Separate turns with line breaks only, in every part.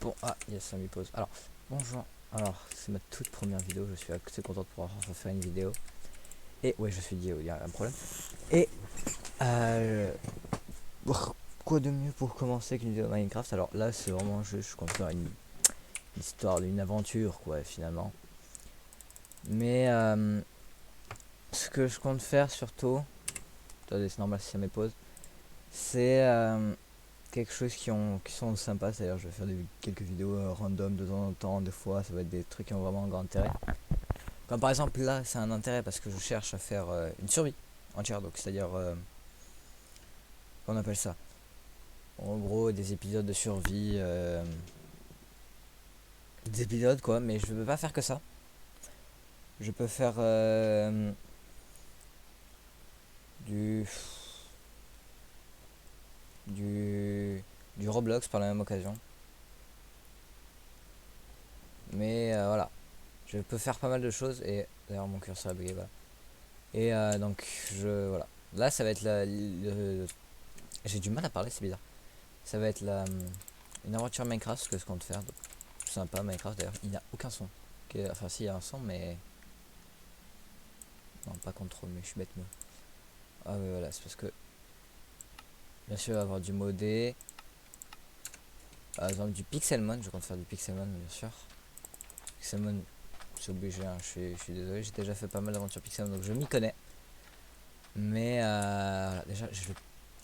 Bon, ah, yes, ça m'y pose. Alors, bonjour. Alors, c'est ma toute première vidéo. Je suis assez content de pouvoir refaire une vidéo. Et, ouais, je suis dit, il y a un problème. Et, euh, quoi de mieux pour commencer qu'une vidéo Minecraft? Alors là, c'est vraiment juste, je compte faire une histoire d'une aventure, quoi, finalement. Mais, ce que je compte faire surtout, attendez, c'est normal si ça me pose, c'est quelque chose qui sont sympas. C'est-à-dire, je vais faire quelques vidéos random de temps en temps. Des fois, ça va être des trucs qui ont vraiment un grand intérêt. Comme par exemple là, c'est un intérêt parce que je cherche à faire une survie entière, donc c'est-à-dire, qu'on appelle ça, en gros des épisodes de survie, des épisodes quoi, mais je peux pas faire que ça. Je peux faire du, du Roblox par la même occasion, mais voilà, je peux faire pas mal de choses et d'ailleurs mon curseur a bugué, voilà. Et donc voilà, là ça va être j'ai du mal à parler, c'est bizarre. Ça va être une aventure Minecraft, ce que je compte faire. Donc, sympa Minecraft d'ailleurs, il n'y a aucun son. Enfin si, il y a un son mais... Non, pas contrôle, mais je suis bête moi. Ah oui voilà, c'est parce que... Bien sûr, il va y avoir du modé. Par exemple du Pixelmon, je compte faire du Pixelmon bien sûr. Pixelmon, c'est obligé, hein, je suis désolé, j'ai déjà fait pas mal d'aventures Pixelmon, donc je m'y connais. Mais voilà, déjà j'ai le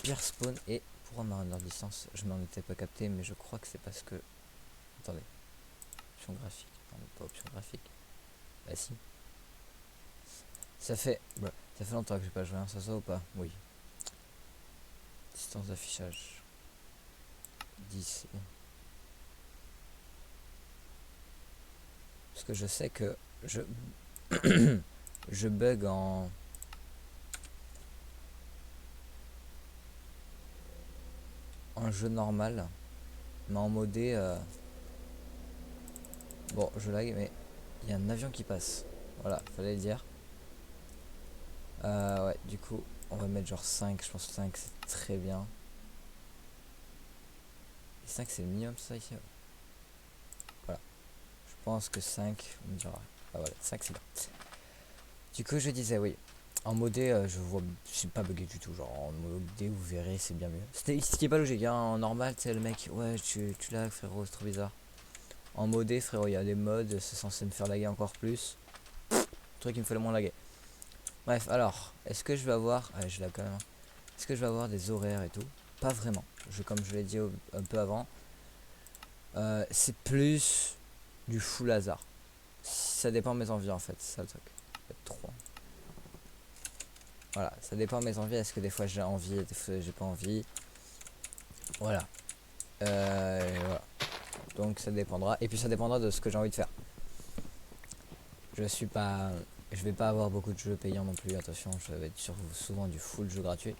pire spawn et pour ma render distance, je m'en étais pas capté, mais je crois que c'est parce que... Attendez, option graphique, non pas option graphique. Bah si. Ça fait... Ouais, ça fait longtemps que j'ai pas joué, hein, ça ou pas? Oui. Distance d'affichage 10. Parce que je sais que je je bug en jeu normal, mais en modé bon, je lag, mais il y a un avion qui passe, voilà, fallait le dire. Ouais, du coup on va mettre genre 5. Je pense que 5 c'est très bien. Et 5 c'est le minimum, ça ici, voilà. Je pense que 5 on me dira. Ah voilà, 5 c'est bien. Du coup je disais oui, en modé je vois, c'est pas bugué du tout, genre en modé vous verrez c'est bien mieux. C'était ce qui est pas logique, hein. En normal tu sais le mec, ouais tu lag frérot, c'est trop bizarre. En modé frérot, il y a des modes, c'est censé me faire laguer encore plus. Le truc qui me fait le moins laguer. Bref, alors, est-ce que je vais avoir... Ah, je l'ai quand même, hein. Est-ce que je vais avoir des horaires et tout? Pas vraiment. Comme je l'ai dit un peu avant, c'est plus du full hasard. Ça dépend de mes envies en fait, c'est ça le truc. Peut-être 3. Voilà, ça dépend de mes envies. Est-ce que des fois j'ai envie et des fois j'ai pas envie? Voilà. Voilà. Donc ça dépendra. Et puis ça dépendra de ce que j'ai envie de faire. Je suis pas... Je vais pas avoir beaucoup de jeux payants non plus, attention, je vais être souvent du full jeu gratuit.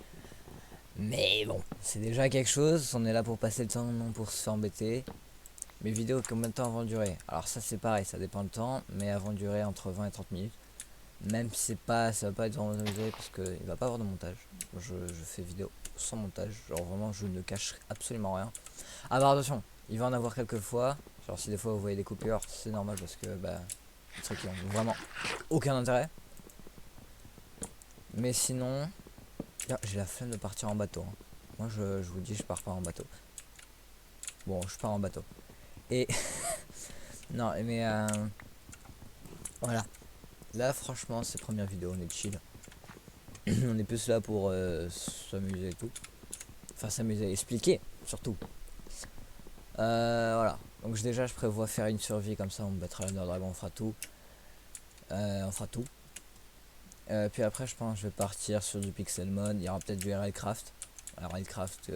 Mais bon, c'est déjà quelque chose, on est là pour passer le temps, non pour se faire embêter. Mes vidéos, combien de temps vont durer? Alors ça c'est pareil, ça dépend du temps, mais elles vont durer entre 20 et 30 minutes. Même si c'est pas, ça va pas être vraiment duré parce qu'il va pas avoir de montage. Je fais vidéo sans montage, genre vraiment je ne cache absolument rien. Alors attention, il va en avoir quelques fois, genre si des fois vous voyez des coupures, c'est normal parce que bah, des trucs qui ont vraiment aucun intérêt. Mais sinon, ah, j'ai la flemme de partir en bateau, hein. Moi je vous dis, je pars pas en bateau. Bon, je pars en bateau. Et non, mais voilà. Là, franchement, ces premières vidéos, on est chill. On est plus là pour s'amuser et tout. Enfin, s'amuser, expliquer surtout. Voilà. Donc déjà, je prévois faire une survie comme ça. On battra le Dragon, on fera tout. On fera tout. Puis après, je pense que je vais partir sur du Pixelmon. Il y aura peut-être du Railcraft. Alors, Railcraft.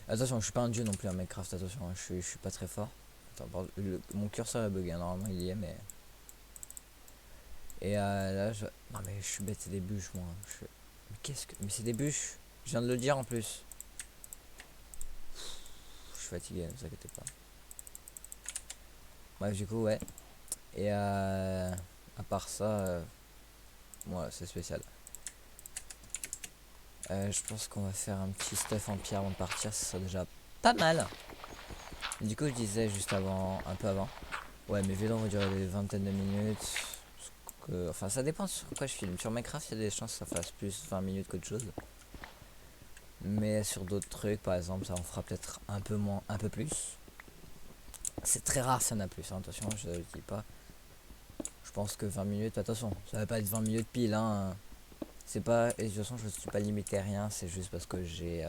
Attention, je suis pas un dieu non plus à Minecraft. Attention, hein, je suis pas très fort. Attends, pardon, mon curseur est bugué. Normalement, il y est, mais. Et là, non, mais je suis bête, c'est des bûches, moi. Mais qu'est-ce que. Mais c'est des bûches. Je viens de le dire en plus. Je suis fatigué, ne vous inquiétez pas. Bref, du coup, ouais. Et à part ça, voilà, c'est spécial. Je pense qu'on va faire un petit stuff en pierre avant de partir, ce sera déjà pas mal. Et du coup, je disais juste avant, un peu avant, ouais, mes vidéos vont durer des vingtaines de minutes. Enfin, ça dépend sur quoi je filme. Sur Minecraft, il y a des chances que ça fasse plus 20 minutes qu'autre chose. Mais sur d'autres trucs, par exemple, ça en fera peut-être un peu moins, un peu plus. C'est très rare si y en a plus, hein, attention, je le dis pas. Je pense que 20 minutes, attention, ça va pas être 20 minutes pile, hein. C'est pas, et de toute façon, je ne suis pas limité à rien, c'est juste parce que j'ai.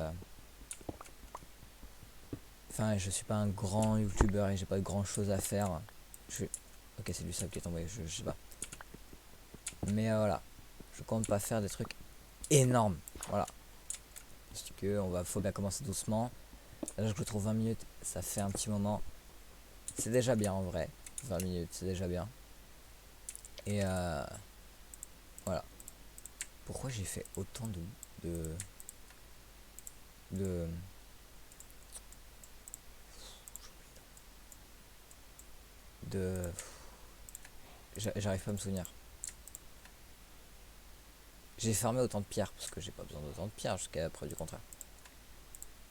Enfin, je suis pas un grand youtubeur et j'ai pas grand chose à faire. Je suis. Ok, c'est du sable qui est tombé, je sais pas. Mais voilà, je compte pas faire des trucs énormes. Voilà. Parce que faut bien commencer doucement. Là, je trouve 20 minutes, ça fait un petit moment. C'est déjà bien en vrai. 20 minutes, c'est déjà bien. Et voilà. Pourquoi j'ai fait autant de, de de j'arrive pas à me souvenir. J'ai fermé autant de pierres parce que j'ai pas besoin d'autant de pierres jusqu'à preuve du contraire.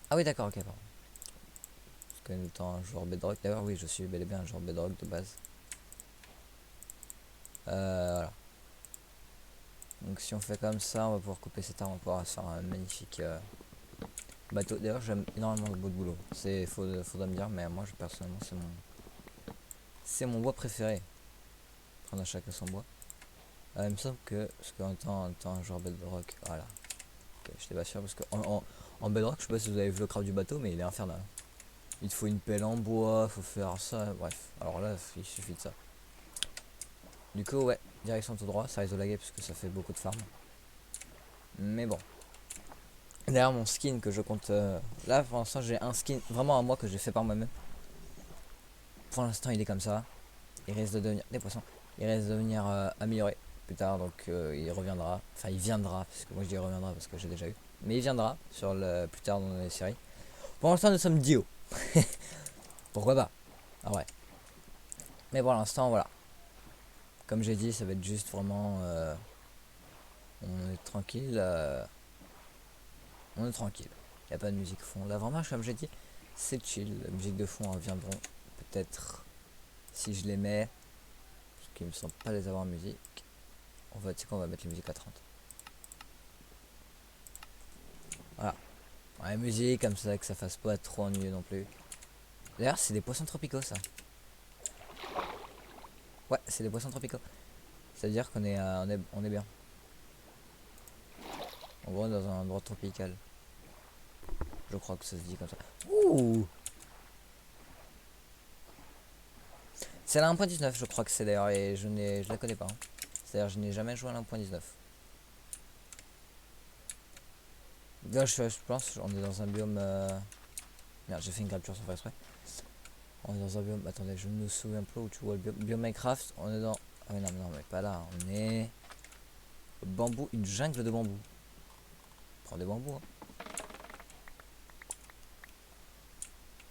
Ah oui, d'accord, ok, pardon. Parce que étant un joueur bedrock, d'ailleurs oui, je suis bel et bien un joueur bedrock de base. Voilà. Donc si on fait comme ça, on va pouvoir couper cet arbre, on va pouvoir faire un magnifique bateau. D'ailleurs j'aime énormément le bout de boulot. Faudra me dire, mais moi personnellement c'est mon bois préféré. Prendre à chacun son bois. Il me semble que, parce qu'en temps un joueur bedrock, voilà. Okay, je n'étais pas sûr parce que en bedrock, je sais pas si vous avez vu le craft du bateau, mais il est infernal. Il te faut une pelle en bois, faut faire ça, bref. Alors là, il suffit de ça. Du coup, ouais, direction tout droit, ça risque de laguer parce que ça fait beaucoup de farm. Mais bon. D'ailleurs, mon skin que je compte. Là, pour l'instant, j'ai un skin vraiment à moi que j'ai fait par moi-même. Pour l'instant, il est comme ça. Il risque de devenir. Des poissons. Il risque de devenir amélioré plus tard, donc il reviendra. Enfin, il viendra, parce que moi je dis reviendra parce que j'ai déjà eu. Mais il viendra plus tard dans les séries. Pour l'instant, nous sommes Dio. Pourquoi pas? Ah ouais. Mais pour l'instant, voilà. Comme j'ai dit, ça va être juste vraiment. On est tranquille. On est tranquille. Il n'y a pas de musique fond. Là, vraiment, comme j'ai dit, c'est chill. La musique de fond viendront peut-être si je les mets. Parce qu'il me semble pas les avoir en musique. On va, tu sais qu'on va mettre les musiques à 30. Voilà. Ouais, musique comme ça, que ça fasse pas trop ennuyeux non plus. D'ailleurs, c'est des poissons tropicaux ça. Ouais, c'est des poissons tropicaux. C'est-à-dire qu'on est bien. En gros, dans un endroit tropical. Je crois que ça se dit comme ça. Ouh! C'est la 1.19, je crois que c'est d'ailleurs, et je la connais pas. Hein. C'est-à-dire, je n'ai jamais joué à la 1.19. Là, je pense, on est dans un biome. Merde, j'ai fait une capture sans faire exprès. On est dans un biome. Attendez, je me souviens pas où tu vois le biome Minecraft. On est dans. Ah, mais non, mais pas là. On est. Bambou, une jungle de bambou. Prends des bambous. Hein.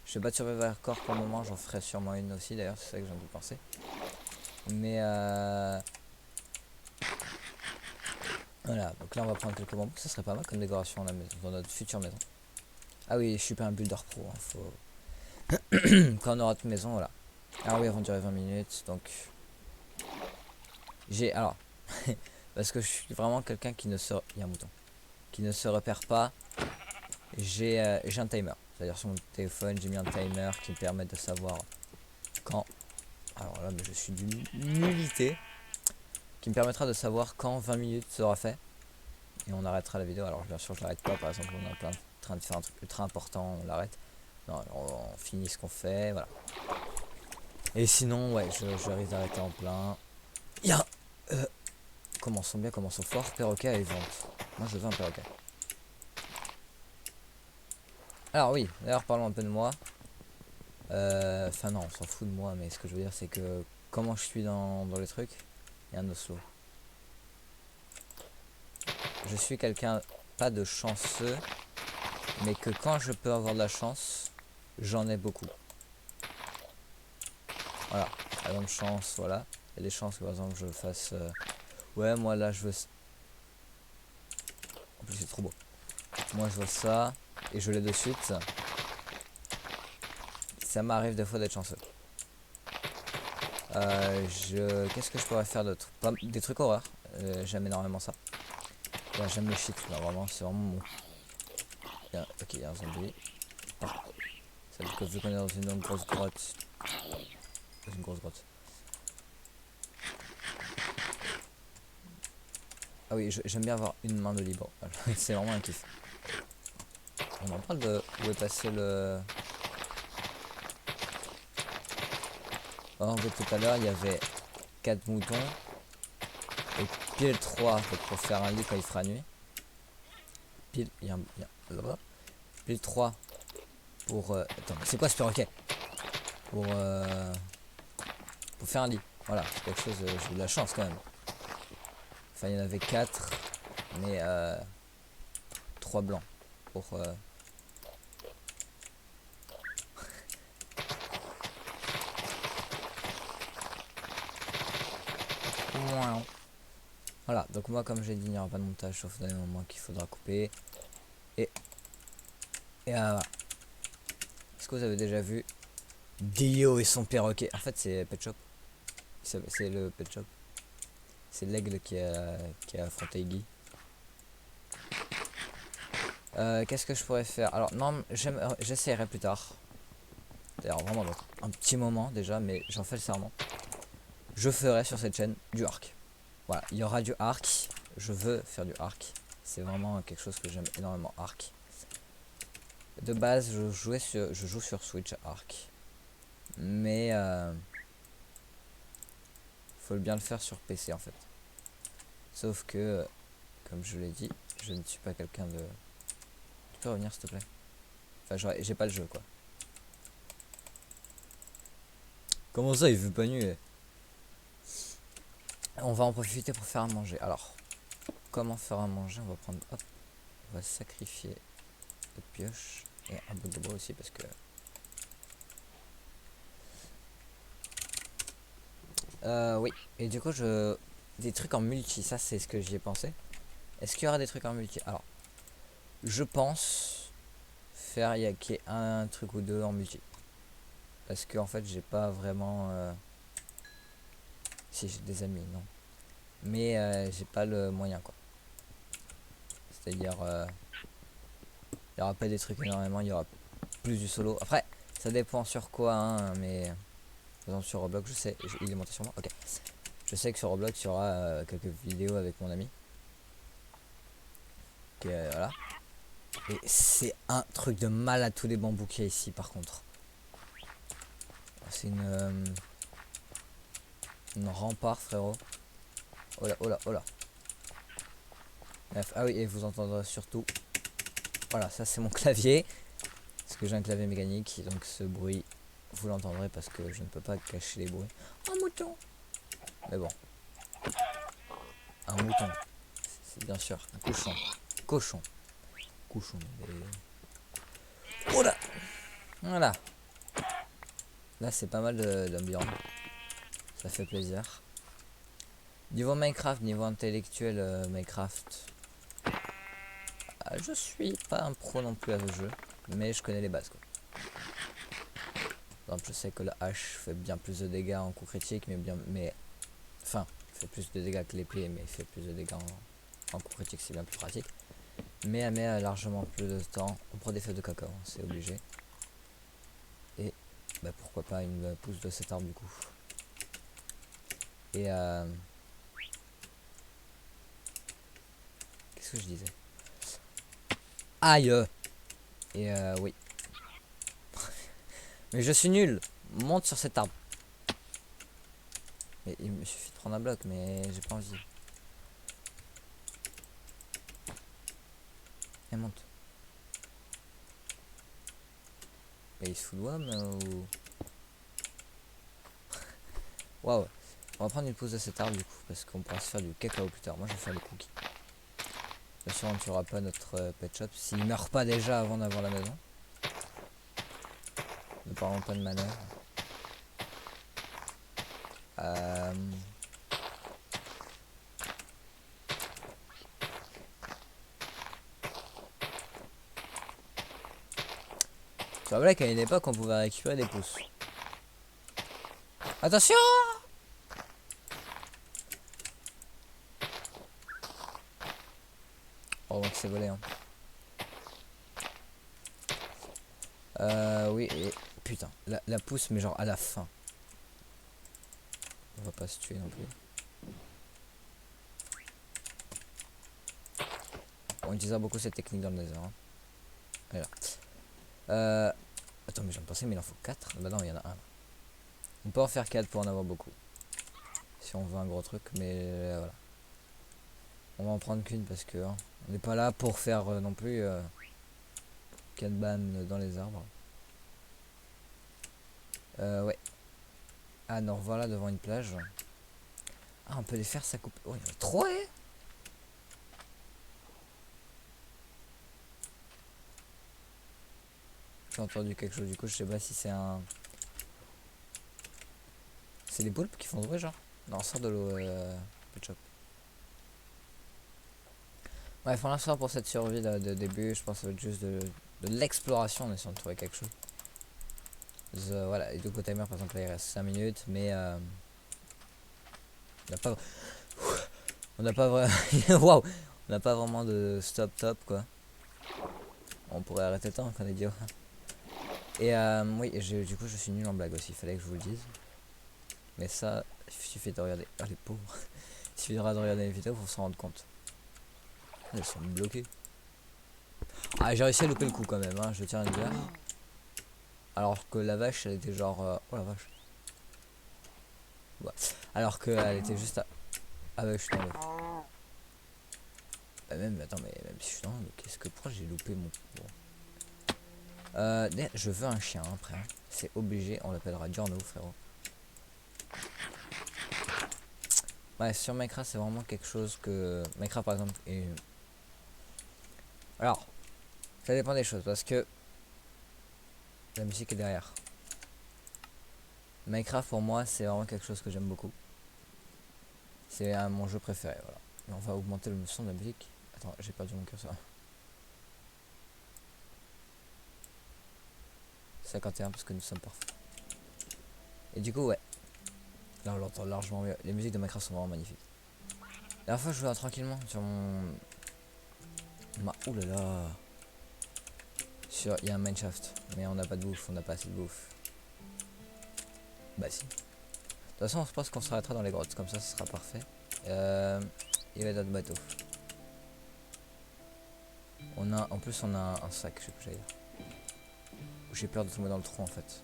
Je fais pas de survival core pour le moment, j'en ferai sûrement une aussi d'ailleurs, c'est ça que j'ai envie de penser. Mais voilà, donc là on va prendre quelques bambous, ça serait pas mal comme décoration dans la maison, dans notre future maison. Ah oui, je suis pas un builder pro, hein, faut. Quand on aura toute maison, voilà. Ah oui, avant de durer 20 minutes, donc. Alors. Parce que je suis vraiment quelqu'un qui ne se. Il y a un mouton. Qui ne se repère pas. J'ai un timer. C'est-à-dire sur mon téléphone, j'ai mis un timer qui me permet de savoir quand. Alors là, mais je suis d'une nullité. Qui me permettra de savoir quand 20 minutes sera fait. Et on arrêtera la vidéo. Alors bien sûr, je l'arrête pas. Par exemple, on est en train de faire un truc ultra important, on l'arrête. Non, on finit ce qu'on fait, voilà. Et sinon, ouais, je risque d'arrêter en plein. Il y a commençons bien, commençons fort. Perroquet et vente. Moi, je veux un perroquet. Alors oui, d'ailleurs, parlons un peu de moi. Enfin non, on s'en fout de moi, mais ce que je veux dire, c'est que comment je suis dans les trucs, il y a un oslo. Je suis quelqu'un, pas de chanceux, mais que quand je peux avoir de la chance, j'en ai beaucoup. Voilà, par exemple chance, voilà. Il y a des chances que par exemple je fasse... ouais, moi là je veux... En plus c'est trop beau. Moi je vois ça, et je l'ai de suite. ça m'arrive des fois d'être chanceux. Qu'est-ce que je pourrais faire d'autre? Des trucs horreurs. J'aime énormément ça. Ouais, j'aime le shit, là, vraiment, c'est vraiment mon... Ok, il y a un zombie. Ça veut dire que vu qu'on est dans une grosse grotte... Dans une grosse grotte. Ah oui, j'aime bien avoir une main de libre. C'est vraiment un kiff. On en parle de où est passé le... En fait, tout à l'heure, il y avait 4 moutons. Et pile 3 pour faire un lit quand il fera nuit. Pile... Pile 3 pour... Attends, c'est quoi ce perroquet? Pour faire un lit. Voilà, c'est quelque chose... j'ai eu de la chance quand même. Enfin, il y en avait 4. Mais 3 blancs. Pour... Voilà, donc moi comme j'ai dit, il n'y aura pas de montage sauf dans les moments qu'il faudra couper. Et voilà. Est-ce que vous avez déjà vu Dio et son perroquet? En fait c'est Pet Shop. C'est le Pet Shop. C'est l'aigle qui a affronté Iggy. Qu'est-ce que je pourrais faire? Alors non, j'essaierai plus tard. D'ailleurs vraiment dans un petit moment déjà, mais j'en fais le serment. Je ferai sur cette chaîne du arc. Voilà, il y aura du arc. Je veux faire du arc. C'est vraiment quelque chose que j'aime énormément, arc. De base, je joue sur Switch Arc. Mais faut bien le faire sur PC en fait. Sauf que, comme je l'ai dit, je ne suis pas quelqu'un de... Tu peux revenir s'il te plaît? Enfin, j'ai pas le jeu quoi. Comment ça, il veut pas nu? On va en profiter pour faire à manger. Alors, comment faire à manger? On va prendre... Hop, on va sacrifier la pioche. Et un bout de bois aussi parce que... oui. Et du coup, des trucs en multi, ça c'est ce que j'y ai pensé. Est-ce qu'il y aura des trucs en multi? Alors, je pense faire qu'il y ait un truc ou deux en multi. Parce que en fait, j'ai pas vraiment... Si, j'ai des amis, non. Mais j'ai pas le moyen, quoi. C'est-à-dire... il y aura pas des trucs énormément, il y aura plus du solo. Après, ça dépend sur quoi, hein, mais... Par exemple, sur Roblox, je sais... Il est monté sur moi? Ok. Je sais que sur Roblox, il y aura quelques vidéos avec mon ami. Ok, voilà. Et c'est un truc de mal à tous les bambous qu'il y a ici, par contre. C'est une rempart, frérot. Oh là, oh là, oh là. Bref, ah oui, et vous entendrez surtout... Voilà, ça c'est mon clavier. Parce que j'ai un clavier mécanique, donc ce bruit, vous l'entendrez parce que je ne peux pas cacher les bruits. Un mouton! Mais bon. Un mouton. C'est bien sûr un cochon. Cochon. Cochon. Oh là! Voilà. Là c'est pas mal d'ambiance. Ça fait plaisir. Niveau Minecraft, niveau intellectuel Minecraft. Je suis pas un pro non plus à ce jeu. Mais je connais les bases quoi. Par exemple, je sais que la hache fait bien plus de dégâts en coup critique, enfin, fait plus de dégâts que l'épée, mais fait plus de dégâts en coup critique, c'est bien plus pratique. Mais elle met largement plus de temps. On prend des feuilles de cacao, hein, c'est obligé. Et bah, pourquoi pas une pousse de cet arbre du coup. Et qu'est-ce que je disais? Aïe. Et oui. Mais je suis nul. Monte sur cet arbre. Mais il me suffit de prendre un bloc, mais j'ai pas envie. Et monte. Mais il se fout de moi, ou... Waouh. On va prendre une pause de cet arbre du coup, parce qu'on pourra se faire du cacao plus tard. Moi je vais faire les cookies. Bien sûr on ne tuera pas notre pet shop s'il meurt pas déjà avant d'avoir la maison. Ne parlons pas de manœuvre. C'est vrai qu'à une époque, on pouvait récupérer des pousses. Attention! Oh, donc c'est volé, hein. Oui, et... Putain, la pousse, mais genre à la fin. On va pas se tuer non plus. On utilisera beaucoup cette technique dans le désert. Hein. Voilà. Attends, mais j'en pensais, mais il en faut 4. Bah non, il y en a un. On peut en faire 4 pour en avoir beaucoup. Si on veut un gros truc, mais voilà. On va en prendre qu'une parce que hein, on n'est pas là pour faire non plus 4 bannes dans les arbres. Ouais. Ah non, voilà devant une plage. Ah, on peut les faire, ça coupe. Oh, il y en a trop, hein. J'ai entendu quelque chose, du coup, je sais pas si c'est un. C'est des poulpes qui font du bruit, genre. Non, sort de l'eau, Pet Shop. Ouais, pour l'instant, pour cette survie là, de début, je pense que ça va être juste de l'exploration en essayant de trouver quelque chose. Voilà, et du coup, timer, par exemple, là, il reste 5 minutes, mais on n'a pas. On n'a pas vraiment. Waouh! On n'a pas vraiment de stop top, quoi. On pourrait arrêter le temps, qu'on est idiot. Et oui, du coup, je suis nul en blague aussi, il fallait que je vous le dise. Mais ça, il suffit de regarder. Ah, les pauvres! Il suffira de regarder les vidéos pour s'en rendre compte. Elles sont bloquées. Ah, j'ai réussi à louper le coup quand même, hein, je tiens à le dire. Alors que la vache, elle était genre. Oh la vache. Ouais. Alors qu'elle était juste à. Ah ouais, je suis dans l'eau. Même, attends, mais même si je suis dans l'eau, qu'est-ce que. Pourquoi j'ai loupé mon. Bon. Je veux un chien après. Hein. C'est obligé, on l'appellera Giorno, frérot. Ouais, sur Minecraft, c'est vraiment quelque chose que. Minecraft, par exemple, est. Alors, ça dépend des choses parce que. La musique est derrière. Minecraft, pour moi, c'est vraiment quelque chose que j'aime beaucoup. C'est mon jeu préféré, voilà. Mais on va augmenter le son de la musique. Attends, j'ai perdu mon curseur. 51 parce que nous sommes parfaits. Et du coup, ouais. Là, on l'entend largement mieux. Les musiques de Minecraft sont vraiment magnifiques. La dernière fois, je jouais tranquillement sur mon. Oulala. Il y a un mineshaft. Mais on n'a pas de bouffe, on n'a pas assez de bouffe. Bah si. De toute façon, je pense qu'on s'arrêtera dans les grottes. Comme ça, ce sera parfait. Il y a d'autres bateaux. En plus, on a un sac, je sais pas j'allais dire. J'ai peur de tomber dans le trou en fait.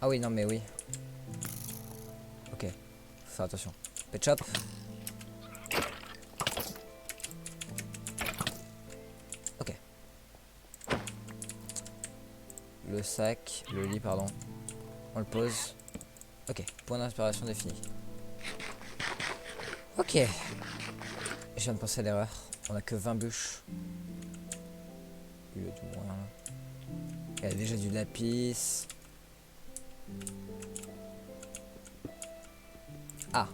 Ah oui, non mais oui. Ok. Faut faire attention. Pet shop. Ok. Le sac, le lit, pardon. On le pose. Ok. Point d'inspiration défini. Ok. Je viens de penser à l'erreur. On a que 20 bûches. Il y a du moins là. Il y a déjà du lapis. Ah.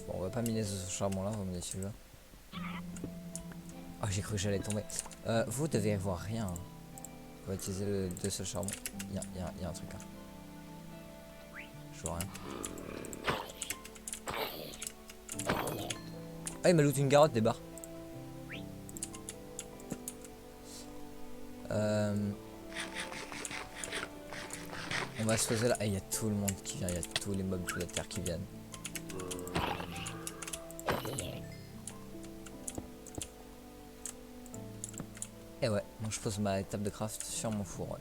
Bon, on va pas miner ce charbon là, on va miner celui-là. Oh, j'ai cru que j'allais tomber. Vous devez voir rien. Hein. On va utiliser le de ce charbon. Il y a un truc là. Je vois rien. Ah, il m'a looté une carotte des barres. On va se poser là. Il y a tout le monde qui vient. Il y a tous les mobs de la terre qui viennent. Et ouais, moi je pose ma table de craft sur mon four. Ouais.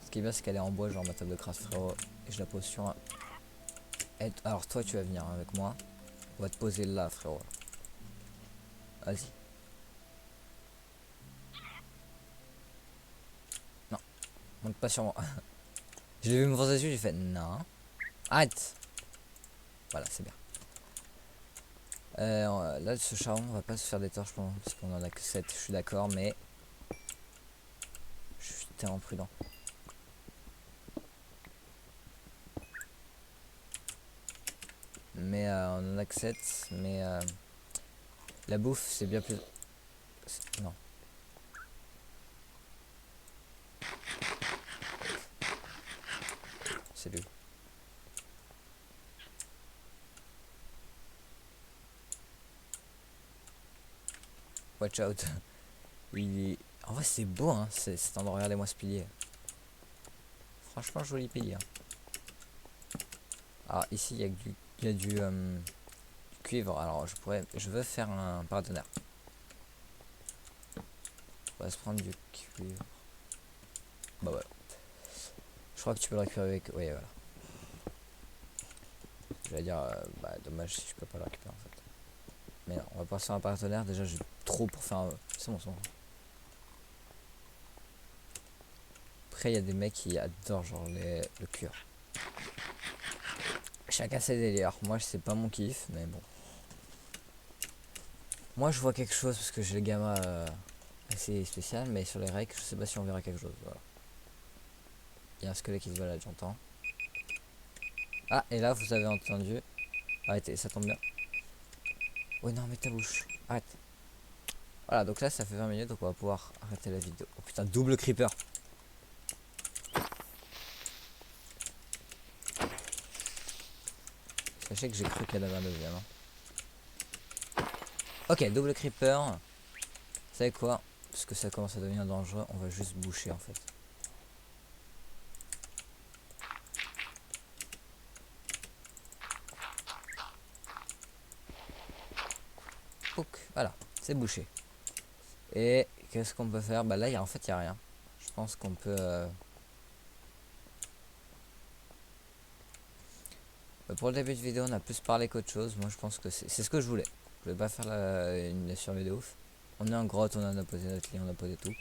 Ce qui est bien, c'est qu'elle est en bois, genre ma table de craft, frérot. Et je la pose sur un. Et alors, toi, tu vas venir avec moi. On va te poser là, frérot. Vas-y. Non, monte pas sur moi. Je l'ai vu me foncer dessus, j'ai fait non. Arrête. Voilà, c'est bien. Là, ce charbon, on va pas se faire des torches parce qu'on en a que 7, je suis d'accord, mais je suis tellement prudent. Mais on en a que 7, mais la bouffe, c'est bien plus. Non. cellule. Watch out. En vrai c'est beau hein, cet endroit, regardez-moi ce pilier. Franchement joli pilier. Alors ici il y a du cuivre, alors je veux faire un partenaire. On va se prendre du cuivre. Bah voilà. Je crois que tu peux le récupérer avec... Oui voilà. J'allais dire, bah dommage si je peux pas le récupérer en fait. Mais non, on va passer un partenaire, déjà j'ai trop pour faire un... C'est bon, c'est bon. Après il y a des mecs qui adorent genre le cuir. Chacun ses délires, moi c'est pas mon kiff, mais bon. Moi je vois quelque chose parce que j'ai le gamma assez spécial, mais sur les règles je sais pas si on verra quelque chose, voilà. Il y a un squelette qui se balade, j'entends. Ah, et là vous avez entendu. Arrêtez, ça tombe bien. Oh non, mais ta bouche. Arrête. Voilà, donc là ça fait 20 minutes, donc on va pouvoir arrêter la vidéo. Oh putain, double creeper. Sachez que j'ai cru qu'il y en avait un deuxième. Hein. Ok, double creeper. Vous savez quoi? Parce que ça commence à devenir dangereux, on va juste boucher en fait. Voilà, c'est bouché. Et qu'est-ce qu'on peut faire? Bah là, en fait, il n'y a rien. Je pense qu'on peut... Pour le début de vidéo, on a plus parlé qu'autre chose. Moi, je pense que c'est ce que je voulais. Je voulais pas faire une survie de ouf. On est en grotte, on a posé notre lit, on a posé tout.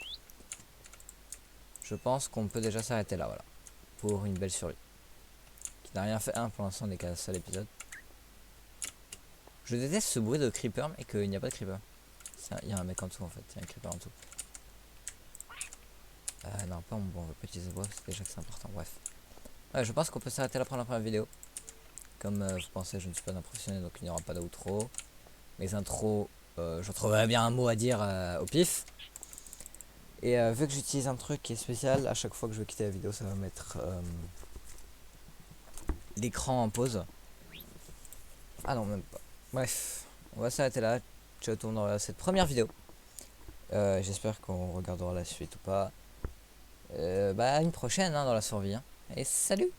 Je pense qu'on peut déjà s'arrêter là, voilà. Pour une belle survie. Qui n'a rien fait. Pour l'instant, on est qu'à un seul épisode. Je déteste ce bruit de creeper, mais qu'il n'y a pas de creeper. Il y a un mec en dessous, en fait. Il y a un creeper en dessous. Non, pas on veut pas utiliser le bois, c'est déjà que c'est important. Bref. Ouais, je pense qu'on peut s'arrêter là pour la première vidéo. Comme vous pensez, je ne suis pas un professionnel, donc il n'y aura pas d'outro. Mes intros, je trouverai bien un mot à dire au pif. Et vu que j'utilise un truc qui est spécial, à chaque fois que je vais quitter la vidéo, ça va mettre l'écran en pause. Ah non, même pas. Bref, on va s'arrêter là. Ciao tout le monde dans cette première vidéo. J'espère qu'on regardera la suite ou pas. Bah, à une prochaine hein, dans la survie. Hein. Et salut!